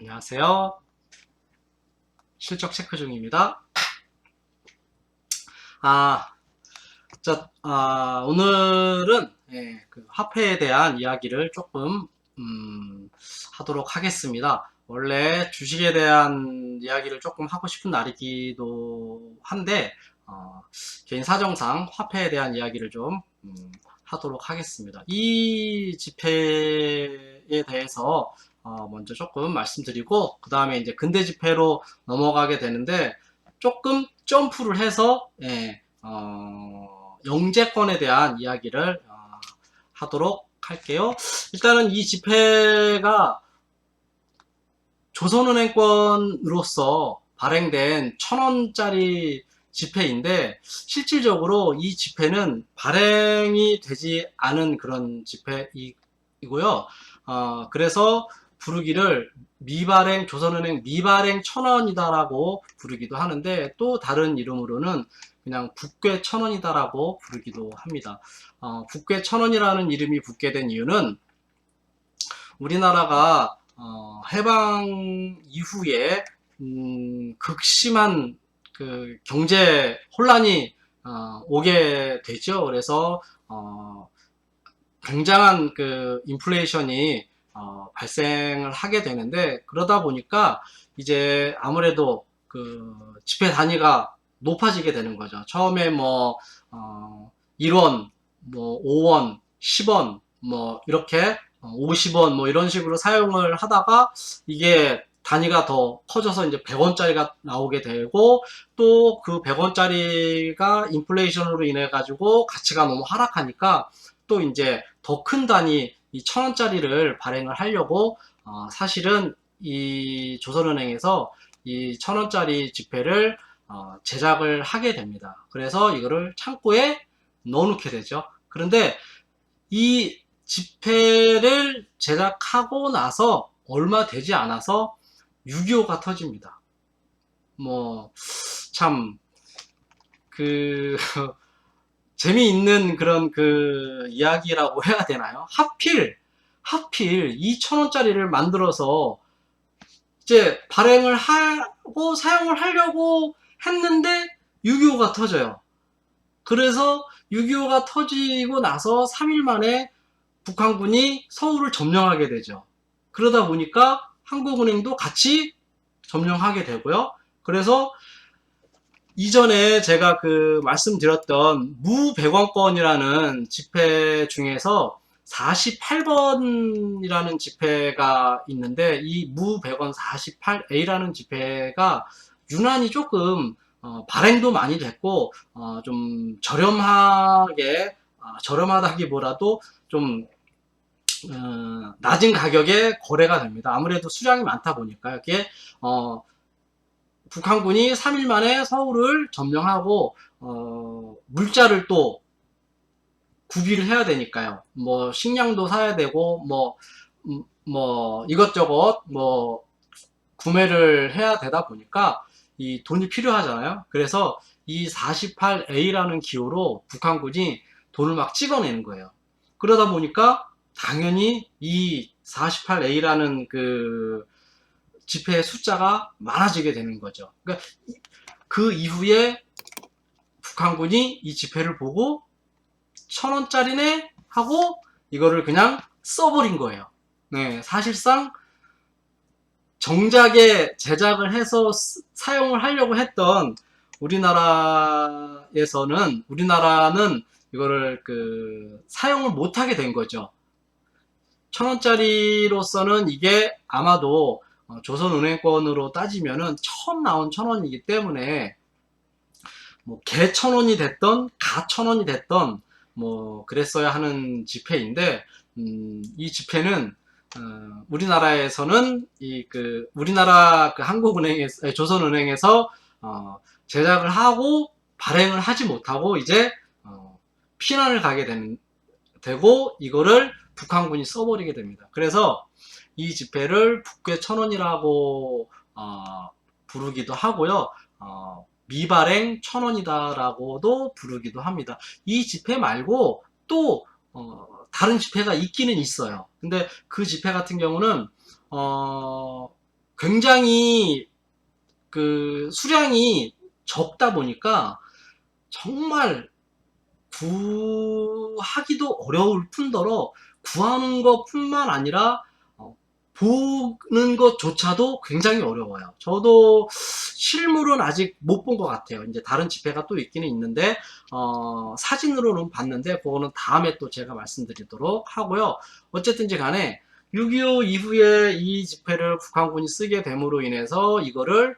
안녕하세요. 실적 체크 중입니다. 아, 오늘은 그 화폐에 대한 이야기를 조금 하도록 하겠습니다. 원래 주식에 대한 이야기를 조금 하고 싶은 날이기도 한데 개인 사정상 화폐에 대한 이야기를 좀 하도록 하겠습니다. 이 지폐에 대해서 먼저 조금 말씀드리고 그 다음에 이제 근대 지폐로 넘어가게 되는데 조금 점프를 해서 영재권에 대한 이야기를 하도록 할게요. 일단은 이 지폐가 조선은행권으로서 발행된 1000원짜리 지폐인데 실질적으로 이 지폐는 발행이 되지 않은 그런 지폐이고요. 그래서 부르기를 미발행 조선은행 미발행 1000원이다라고 부르기도 하는데 또 다른 이름으로는 그냥 국괴 1000원이다라고 부르기도 합니다. 국괴 1000원이라는 이름이 붙게 된 이유는 우리나라가 해방 이후에 극심한 그 경제 혼란이 오게 되죠. 그래서 굉장한 그 인플레이션이 발생을 하게 되는데 그러다 보니까 이제 아무래도 그 지폐 단위가 높아지게 되는 거죠. 처음에 뭐 1원, 뭐 5원, 10원, 뭐 이렇게 50원 뭐 이런 식으로 사용을 하다가 이게 단위가 더 커져서 이제 100원짜리가 나오게 되고 또 그 100원짜리가 인플레이션으로 인해 가지고 가치가 너무 하락하니까 또 이제 더 큰 단위 이 1000원짜리를 발행을 하려고 사실은 이 조선은행에서 이 1000원짜리 지폐를 제작을 하게 됩니다. 그래서 이거를 창고에 넣어놓게 되죠. 그런데 이 지폐를 제작하고 나서 얼마 되지 않아서 6.25가 터집니다. 뭐, 참, 그, 재미있는 그런 그 이야기라고 해야 되나요? 하필 2,000원짜리를 만들어서 이제 발행을 하고 사용을 하려고 했는데 6.25가 터져요. 그래서 6.25가 터지고 나서 3일 만에 북한군이 서울을 점령하게 되죠. 그러다 보니까 한국은행도 같이 점령하게 되고요. 그래서 이전에 제가 그 말씀드렸던 무100원권이라는 지폐 중에서 48번이라는 지폐가 있는데 이 무100원 48A라는 지폐가 유난히 조금 발행도 많이 됐고 좀 저렴하다기보다도 좀 낮은 가격에 거래가 됩니다. 아무래도 수량이 많다 보니까 이게 북한군이 3일 만에 서울을 점령하고 물자를 또 구비를 해야 되니까요. 뭐 식량도 사야 되고 뭐 이것저것 뭐 구매를 해야 되다 보니까 이 돈이 필요하잖아요. 그래서 이 48A라는 기호로 북한군이 돈을 막 찍어내는 거예요. 그러다 보니까 당연히 이 48A라는 그 지폐의 숫자가 많아지게 되는 거죠. 그러니까 그 이후에 북한군이 이 지폐를 보고 1000원짜리네 하고 이거를 그냥 써버린 거예요. 네, 사실상 정작에 제작을 해서 사용을 하려고 했던 우리나라는 이거를 그 사용을 못하게 된 거죠. 1000원짜리로서는 이게 아마도 조선은행권으로 따지면은 처음 나온 1000원이기 때문에 뭐 개 1000원이 됐던 가 1000원이 됐던 뭐 그랬어야 하는 지폐인데 이 지폐는 우리나라에서는 우리나라 그 한국은행에서 조선은행에서 제작을 하고 발행을 하지 못하고 이제 피난을 가게 되고 이거를 북한군이 써버리게 됩니다. 그래서 이 지폐를 국괴 1000원이라고 부르기도 하고요. 미발행 1000원이다라고도 부르기도 합니다. 이 지폐 말고 또 다른 지폐가 있기는 있어요. 근데 그 지폐 같은 경우는 굉장히 그 수량이 적다 보니까 정말 구하기도 어려울 뿐더러 구하는 것뿐만 아니라 보는 것조차도 굉장히 어려워요. 저도 실물은 아직 못 본 것 같아요. 이제 다른 집회가 또 있기는 있는데 사진으로는 봤는데 그거는 다음에 또 제가 말씀드리도록 하고요. 어쨌든지 간에 6.25 이후에 이 집회를 북한군이 쓰게 됨으로 인해서 이거를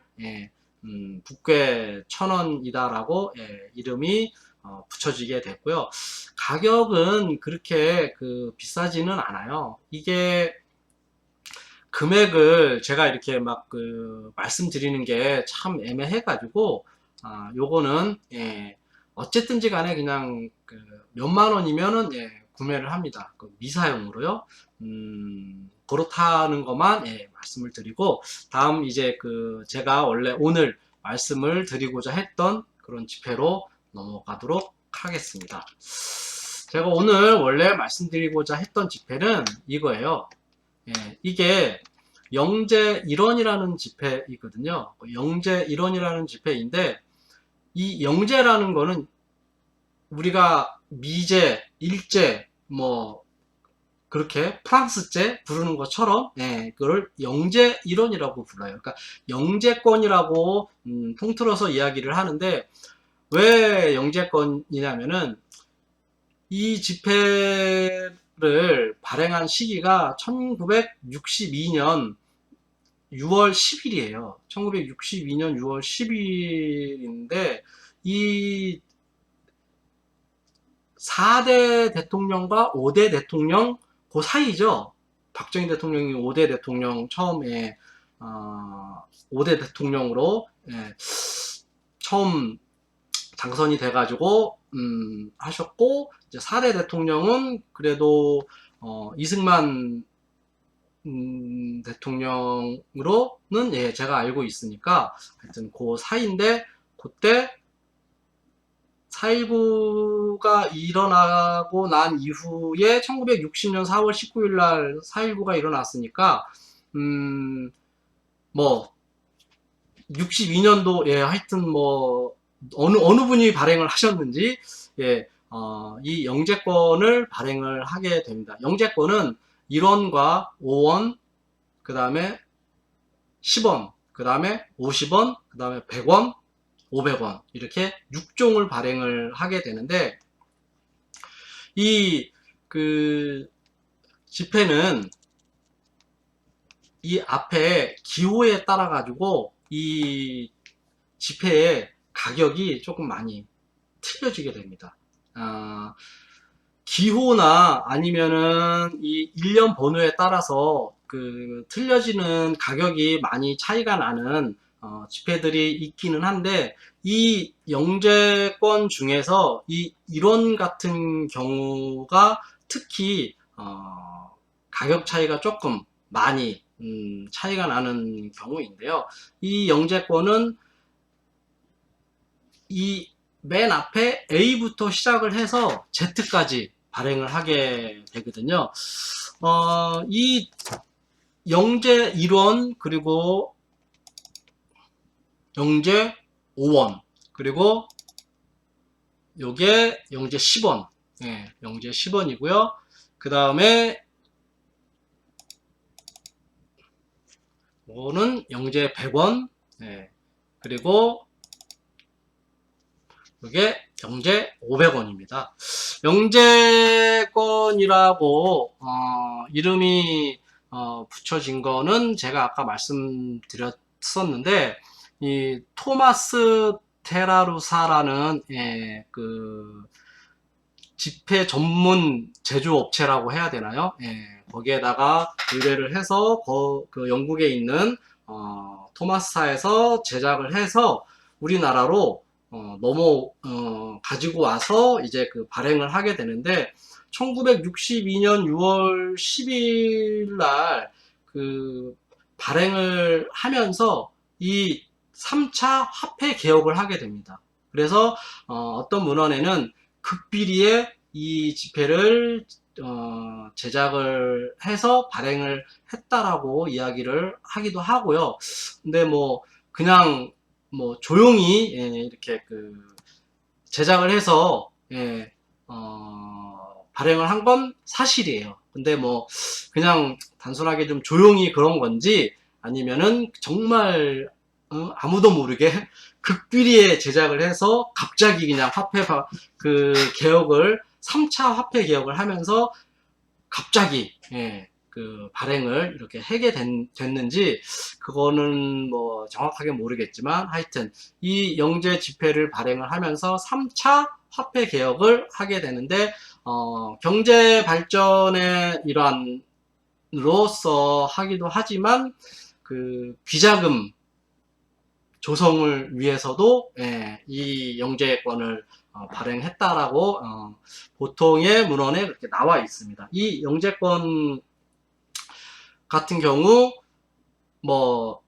북괴 천원이다라고 이름이 붙여지게 됐고요. 가격은 그렇게 비싸지는 않아요. 이게 금액을 제가 이렇게 막 말씀드리는 게 참 애매해가지고 요거는 어쨌든지 간에 그냥 몇만 원이면은 구매를 합니다. 미사용으로요. 그렇다는 것만 말씀을 드리고 다음 이제 제가 원래 오늘 말씀을 드리고자 했던 그런 집회로 넘어가도록 하겠습니다. 제가 오늘 원래 말씀드리고자 했던 집회는 이거예요. 이게 영재 일원이라는 집회이거든요. 영재 일원이라는 집회인데 이 영재라는 거는 우리가 미제, 일제, 뭐 그렇게 프랑스제 부르는 것처럼 그걸 영재 일원이라고 불러요. 그러니까 영재권이라고 통틀어서 이야기를 하는데 왜 영재권이냐면은 이 집회를 발행한 시기가 1962년 6월 10일이에요. 1962년 6월 10일인데 이 4대 대통령과 5대 대통령 그 사이죠. 박정희 대통령이 5대 대통령 처음에 5대 대통령으로 처음 당선이 돼가지고 하셨고 이제 4대 대통령은 그래도 이승만 대통령으로는 제가 알고 있으니까 하여튼 그 사이인데 그때 4.19가 일어나고 난 이후에 1960년 4월 19일 날 4.19가 일어났으니까 뭐 62년도 하여튼 뭐 어느 분이 발행을 하셨는지 이 영재권을 발행을 하게 됩니다. 영재권은 1원과 5원, 그 다음에 10원, 그 다음에 50원, 그 다음에 100원, 500원 이렇게 6종을 발행을 하게 되는데 이 지폐는 이 앞에 기호에 따라 가지고 이 지폐의 가격이 조금 많이 틀려지게 됩니다. 기호나 아니면은 이 일련 번호에 따라서 틀려지는 가격이 많이 차이가 나는 지폐들이 있기는 한데 이 영재권 중에서 이 1원 같은 경우가 특히 가격 차이가 조금 많이 차이가 나는 경우인데요. 이 영재권은 이 맨 앞에 A부터 시작을 해서 Z까지 발행을 하게 되거든요. 이 영재 1원 그리고 영재 5원 그리고 요게 영재 10원 영재 10원이고요. 그 다음에 이거는 영재 100원 그리고 이게 영재 500원입니다. 영재권이라고 이름이 붙여진 거는 제가 아까 말씀드렸었는데 이 토마스 테라루사라는 지폐 전문 제조업체라고 해야 되나요? 거기에다가 의뢰를 해서 영국에 있는 토마스사에서 제작을 해서 우리나라로 가지고 와서 이제 발행을 하게 되는데 1962년 6월 10일 날 발행을 하면서 이 3차 화폐 개혁을 하게 됩니다. 그래서 어떤 문헌에는 극비리에 이 지폐를 제작을 해서 발행을 했다라고 이야기를 하기도 하고요. 근데 뭐 그냥 뭐 조용히 이렇게 그 제작을 해서 발행을 한 건 사실이에요. 근데 뭐 그냥 단순하게 좀 조용히 그런 건지 아니면은 정말 아무도 모르게 극비리에 제작을 해서 갑자기 그냥 그 개혁을 3차 화폐 개혁을 하면서 갑자기 그 발행을 이렇게 하게 됐는지 그거는 뭐 정확하게 모르겠지만 하여튼 이 영재 지폐를 발행을 하면서 3차 화폐 개혁을 하게 되는데 경제 발전의 일환으로서 하기도 하지만 그 비자금 조성을 위해서도 이 영재권을 발행했다라고 보통의 문헌에 그렇게 나와 있습니다. 이 영재권 같은 경우 뭐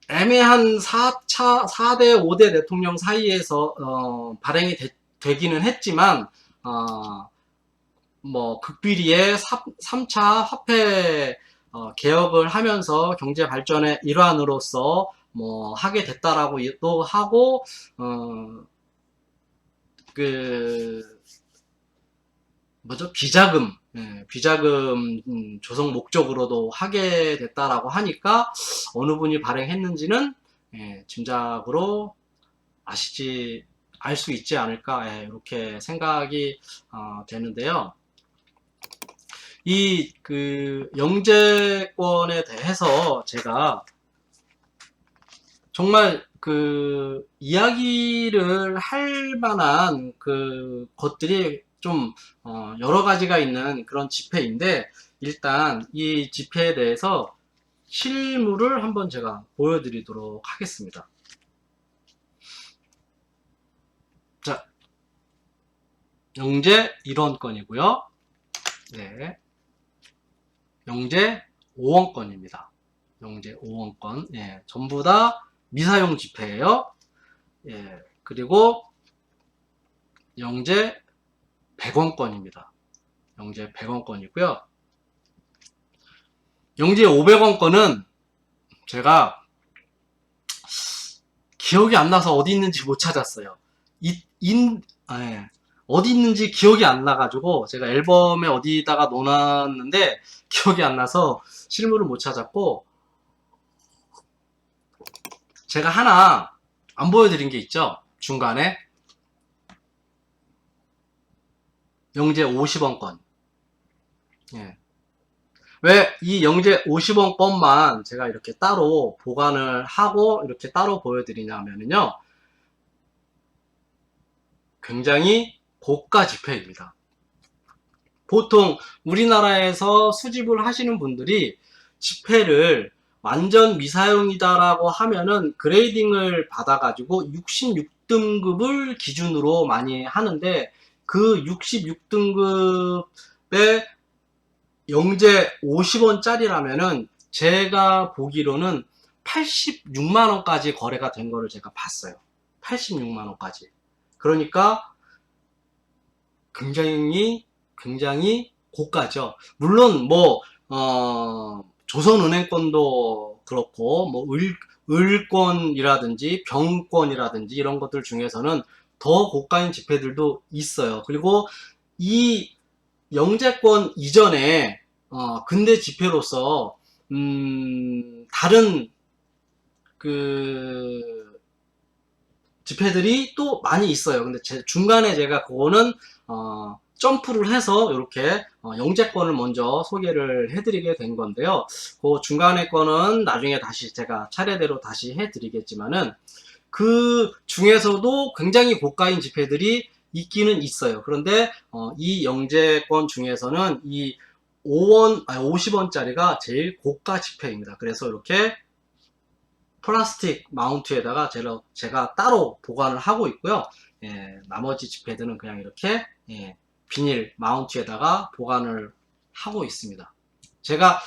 애매한 4대 5대 대통령 사이에서 발행이 되기는 했지만 뭐 극비리에 3차 화폐 개혁을 하면서 경제 발전의 일환으로서 뭐 하게 됐다라고 또 하고 그 뭐죠? 비자금 조성 목적으로도 하게 됐다라고 하니까 어느 분이 발행했는지는 짐작으로 알 수 있지 않을까 이렇게 생각이 되는데요. 이 그 영재권에 대해서 제가 정말 그 이야기를 할 만한 그 것들이 좀 여러 가지가 있는 그런 지폐인데 일단 이 지폐에 대해서 실물을 한번 제가 보여드리도록 하겠습니다. 자, 영재 1원권이고요. 네, 영재 5원권입니다. 영재 5원권, 전부 다 미사용 지폐예요. 그리고 영재 100원권입니다. 영재 100원권이고요. 영재 500원권은 제가 기억이 안 나서 어디 있는지 못 찾았어요. 어디 있는지 기억이 안 나가지고 제가 앨범에 어디다가 넣어놨는데 기억이 안 나서 실물을 못 찾았고 제가 하나 안 보여드린 게 있죠. 중간에 영재 50원권. 왜 이 영재 50원권만 제가 이렇게 따로 보관을 하고 이렇게 따로 보여드리냐면요. 굉장히 고가 지폐입니다. 보통 우리나라에서 수집을 하시는 분들이 지폐를 완전 미사용이다라고 하면은 그레이딩을 받아가지고 66등급을 기준으로 많이 하는데 그 66등급의 영재 50원짜리라면은 제가 보기로는 86만원까지 거래가 된 거를 제가 봤어요. 86만원까지. 그러니까 굉장히 고가죠. 물론 뭐 조선은행권도 그렇고 뭐 을권이라든지 병권이라든지 이런 것들 중에서는 더 고가인 지폐들도 있어요. 그리고 이 영재권 이전에 근대 지폐로서 다른 그 지폐들이 또 많이 있어요. 근데 중간에 제가 그거는 점프를 해서 이렇게 영재권을 먼저 소개를 해드리게 된 건데요. 그 중간에 거는 나중에 다시 제가 차례대로 다시 해드리겠지만은 그 중에서도 굉장히 고가인 지폐들이 있기는 있어요. 그런데 이 영재권 중에서는 이 50원짜리가 제일 고가 지폐입니다. 그래서 이렇게 플라스틱 마운트에다가 제가 따로 보관을 하고 있고요. 나머지 지폐들은 그냥 이렇게 비닐 마운트에다가 보관을 하고 있습니다. 제가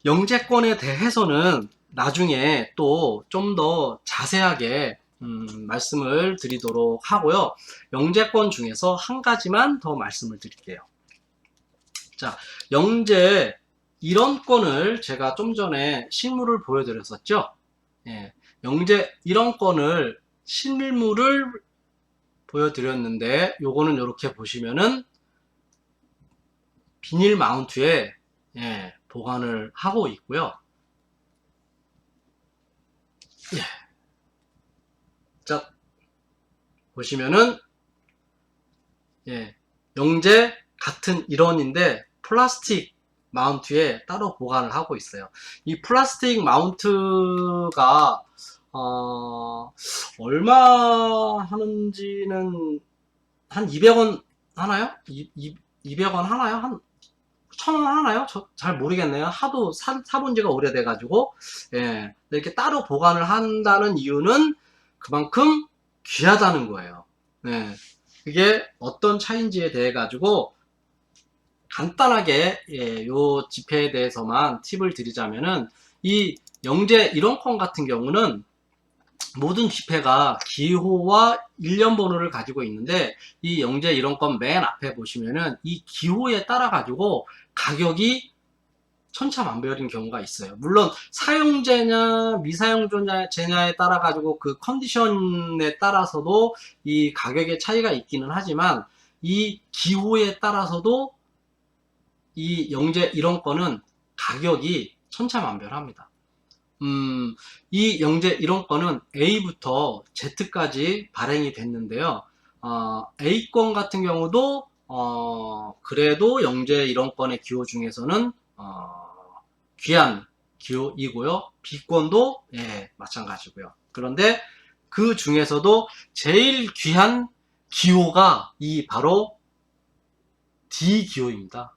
영재권에 대해서는 나중에 또 좀 더 자세하게 말씀을 드리도록 하고요. 영재권 중에서 한 가지만 더 말씀을 드릴게요. 자, 영재 1원권을 제가 좀 전에 실물을 보여드렸었죠. 예, 영재 1원권을 실물을 보여드렸는데, 요거는 이렇게 보시면은 비닐 마운트에 예, 보관을 하고 있고요. 예. 자, 보시면은 예, 영재 같은 1원인데 플라스틱 마운트에 따로 보관을 하고 있어요. 이 플라스틱 마운트가 얼마 하는지는 한 200원 하나요? 200원 하나요? 한 1000원 하나요? 저 잘 모르겠네요. 하도 사본 지가 오래돼가지고. 예, 이렇게 따로 보관을 한다는 이유는 그만큼 귀하다는 거예요. 예, 그게 어떤 차이인지에 대해 가지고 간단하게 예, 요 지폐에 대해서만 팁을 드리자면은, 이 영재 1원권 같은 경우는 모든 지폐가 기호와 일련 번호를 가지고 있는데, 이 영재 1원권 맨 앞에 보시면은 이 기호에 따라 가지고 가격이 천차만별인 경우가 있어요. 물론 사용제냐 미사용제냐에 따라 가지고 그 컨디션에 따라서도 이 가격의 차이가 있기는 하지만, 이 기호에 따라서도 이 영재 1원권은 가격이 천차만별합니다. 이 영재 1원권은 A부터 Z까지 발행이 됐는데요. A권 같은 경우도 그래도 영재 1원권의 기호 중에서는 귀한 기호이고요. B권도 예, 마찬가지고요. 그런데 그 중에서도 제일 귀한 기호가 이 바로 D 기호입니다.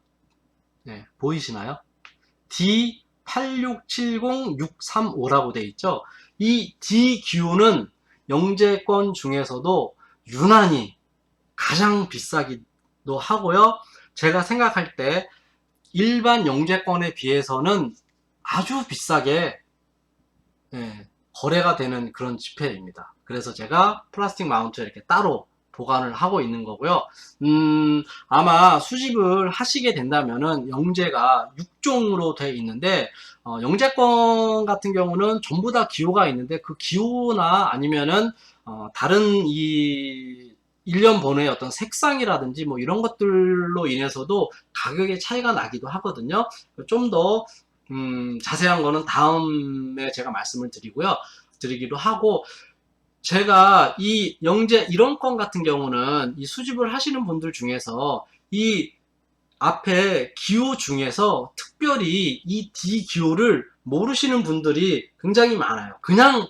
네, 보이시나요? D8670635라고 되어 있죠. 이 D 기호는 영재권 중에서도 유난히 가장 비싸기도 하고요. 제가 생각할 때 일반 영재권에 비해서는 아주 비싸게 예, 거래가 되는 그런 지폐입니다. 그래서 제가 플라스틱 마운트에 이렇게 따로 보관을 하고 있는 거고요. 아마 수집을 하시게 된다면은 영재가 6종으로 되어 있는데, 영재권 같은 경우는 전부 다 기호가 있는데, 그 기호나 아니면은 다른 이 일련 번호의 어떤 색상이라든지 뭐 이런 것들로 인해서도 가격의 차이가 나기도 하거든요. 좀 더 자세한 거는 다음에 제가 말씀을 드리기도 하고, 제가 이 영재 1원권 같은 경우는 이 수집을 하시는 분들 중에서 이 앞에 기호 중에서 특별히 이 D 기호를 모르시는 분들이 굉장히 많아요. 그냥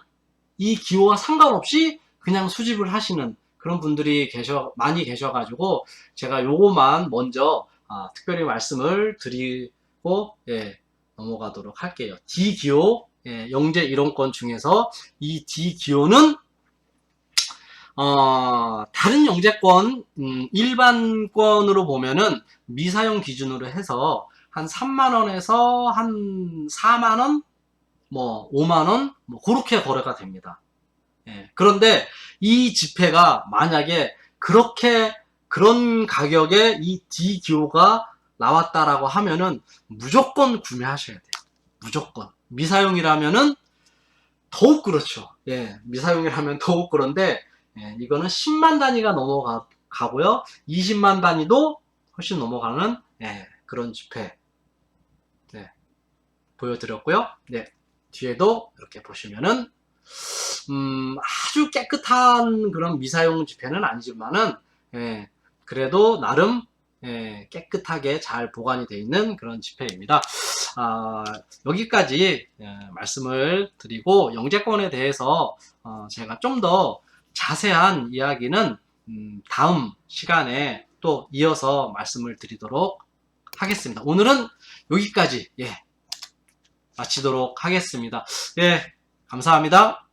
이 기호와 상관없이 그냥 수집을 하시는 그런 분들이 많이 계셔가지고, 제가 요거만 먼저 특별히 말씀을 드리고 예, 넘어가도록 할게요. D 기호 예, 영재 1원권 중에서 이 D 기호는 다른 영재권, 일반권으로 보면은 미사용 기준으로 해서 한 3만원에서 한 4만원, 뭐 5만원, 뭐 그렇게 거래가 됩니다. 예, 그런데 이 지폐가 만약에 그런 가격에 이 D 기호가 나왔다라고 하면은 무조건 구매하셔야 돼요. 무조건. 미사용이라면은 더욱 그렇죠. 예, 미사용이라면 더욱 그런데, 예, 이거는 10만 단위가 넘어가고요. 20만 단위도 훨씬 넘어가는 예, 그런 지폐 네, 보여드렸고요. 네, 뒤에도 이렇게 보시면은 아주 깨끗한 그런 미사용 지폐는 아니지만은 예, 그래도 나름 예, 깨끗하게 잘 보관이 되어 있는 그런 지폐입니다. 여기까지 예, 말씀을 드리고, 영재권에 대해서 제가 좀 더 자세한 이야기는 다음 시간에 또 이어서 말씀을 드리도록 하겠습니다. 오늘은 여기까지 예, 마치도록 하겠습니다. 예, 감사합니다.